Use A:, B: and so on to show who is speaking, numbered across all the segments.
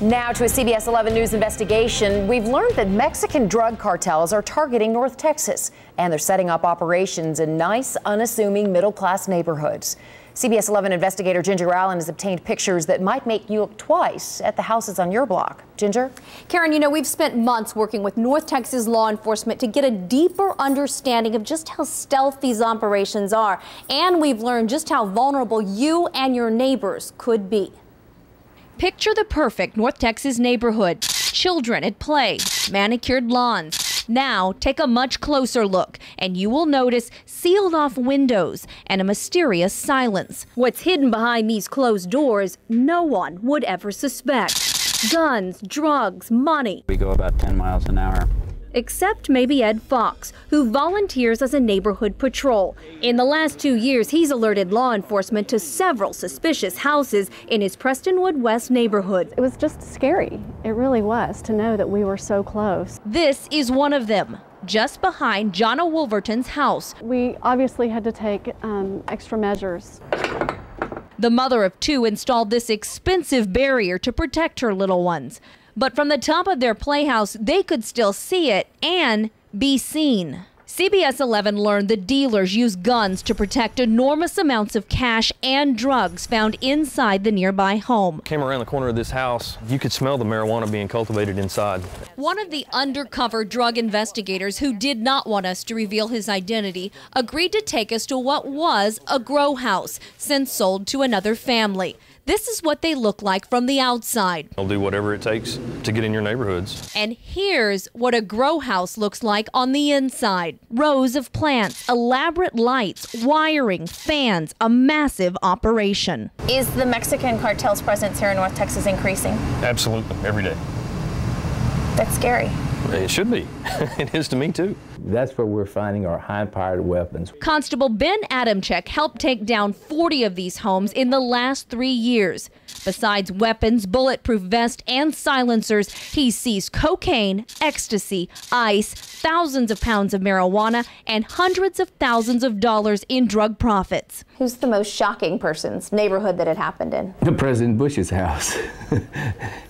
A: Now to a CBS 11 News investigation. We've learned that Mexican drug cartels are targeting North Texas, and they're setting up operations in nice, unassuming middle-class neighborhoods. CBS 11 investigator Ginger Allen has obtained pictures that might make you look twice at the houses on your block. Ginger?
B: Karen, you know, we've spent months working with North Texas law enforcement to get a deeper understanding of just how stealth these operations are. And we've learned just how vulnerable you and your neighbors could be.
C: Picture the perfect North Texas neighborhood. Children at play, manicured lawns. Now take a much closer look and you will notice sealed off windows and a mysterious silence. What's hidden behind these closed doors, no one would ever suspect. Guns, drugs, money.
D: We go about 10 miles an hour.
C: Except maybe Ed Fox, who volunteers as a neighborhood patrol. In the last 2 years, he's alerted law enforcement to several suspicious houses in his Prestonwood West neighborhood.
E: It was just scary. It really was, to know that we were so close.
C: This is one of them, just behind Jonna Wolverton's house.
E: We obviously had to take extra measures.
C: The mother of two installed this expensive barrier to protect her little ones. But from the top of their playhouse, they could still see it and be seen. CBS 11 learned the dealers use guns to protect enormous amounts of cash and drugs found inside the nearby home.
F: Came around the corner of this house, you could smell the marijuana being cultivated inside.
C: One of the undercover drug investigators, who did not want us to reveal his identity, agreed to take us to what was a grow house, since sold to another family. This is what they look like from the outside.
F: They'll do whatever it takes to get in your neighborhoods.
C: And here's what a grow house looks like on the inside. Rows of plants, elaborate lights, wiring, fans, a massive operation.
B: Is the Mexican cartel's presence here in North Texas increasing?
F: Absolutely, every day.
B: That's scary.
F: It should be. It is to me too.
G: That's where we're finding our high-powered weapons.
C: Constable Ben Adamczyk helped take down 40 of these homes in the last 3 years. Besides weapons, bulletproof vests, and silencers, he seized cocaine, ecstasy, ice, thousands of pounds of marijuana, and hundreds of thousands of dollars in drug profits.
B: Who's the most shocking person's neighborhood that it happened in?
G: President Bush's house.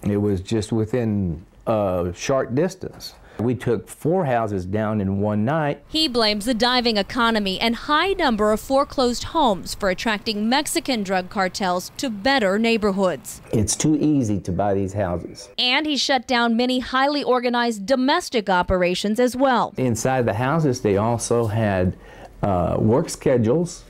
G: It was just within a short distance. We took 4 houses down in one night.
C: He blames the diving economy and high number of foreclosed homes for attracting Mexican drug cartels to better neighborhoods.
G: It's too easy to buy these houses.
C: And he shut down many highly organized domestic operations as well.
G: Inside the houses, they also had work schedules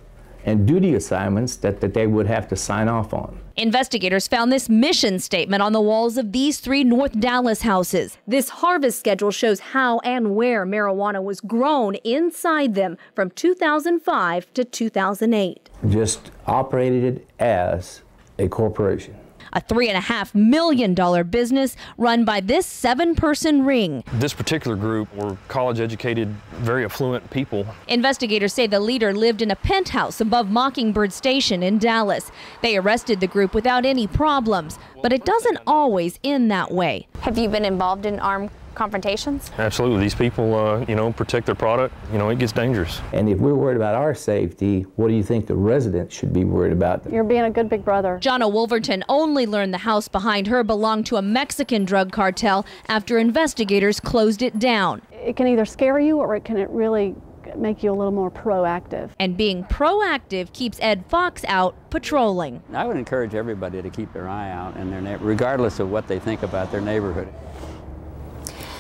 G: and duty assignments that they would have to sign off on.
C: Investigators found this mission statement on the walls of these 3 North Dallas houses. This harvest schedule shows how and where marijuana was grown inside them from 2005 to 2008.
G: Just operated it as a corporation.
C: A $3.5 million business run by this 7-person ring.
F: This particular group were college-educated, very affluent people.
C: Investigators say the leader lived in a penthouse above Mockingbird Station in Dallas. They arrested the group without any problems, but it doesn't always end that way.
B: Have you been involved in armed confrontations?
F: Absolutely. These people, protect their product. It gets dangerous.
G: And if we're worried about our safety, what do you think the residents should be worried about?
E: You're being a good big brother.
C: Jonna Wolverton only learned the house behind her belonged to a Mexican drug cartel after investigators closed it down.
E: It can either scare you or it can really make you a little more proactive.
C: And being proactive keeps Ed Fox out patrolling.
D: I would encourage everybody to keep their eye out in their regardless of what they think about their neighborhood.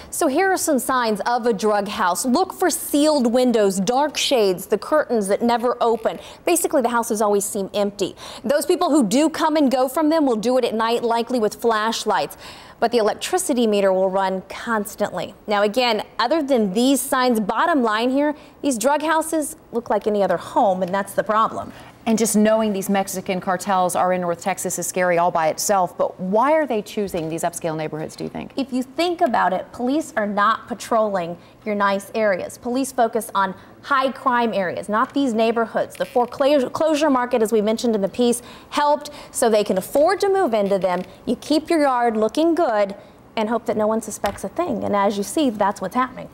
B: So here are some signs of a drug house. Look for sealed windows, dark shades, the curtains that never open. Basically, the houses always seem empty. Those people who do come and go from them will do it at night, likely with flashlights. But the electricity meter will run constantly. Now again, other than these signs, bottom line here, these drug houses look like any other home, and that's the problem.
A: And just knowing these Mexican cartels are in North Texas is scary all by itself, but why are they choosing these upscale neighborhoods, do you think?
B: If you think about it, police are not patrolling your nice areas. Police focus on high crime areas, not these neighborhoods. The foreclosure market, as we mentioned in the piece, helped so they can afford to move into them. You keep your yard looking good and hope that no one suspects a thing. And as you see, that's what's happening.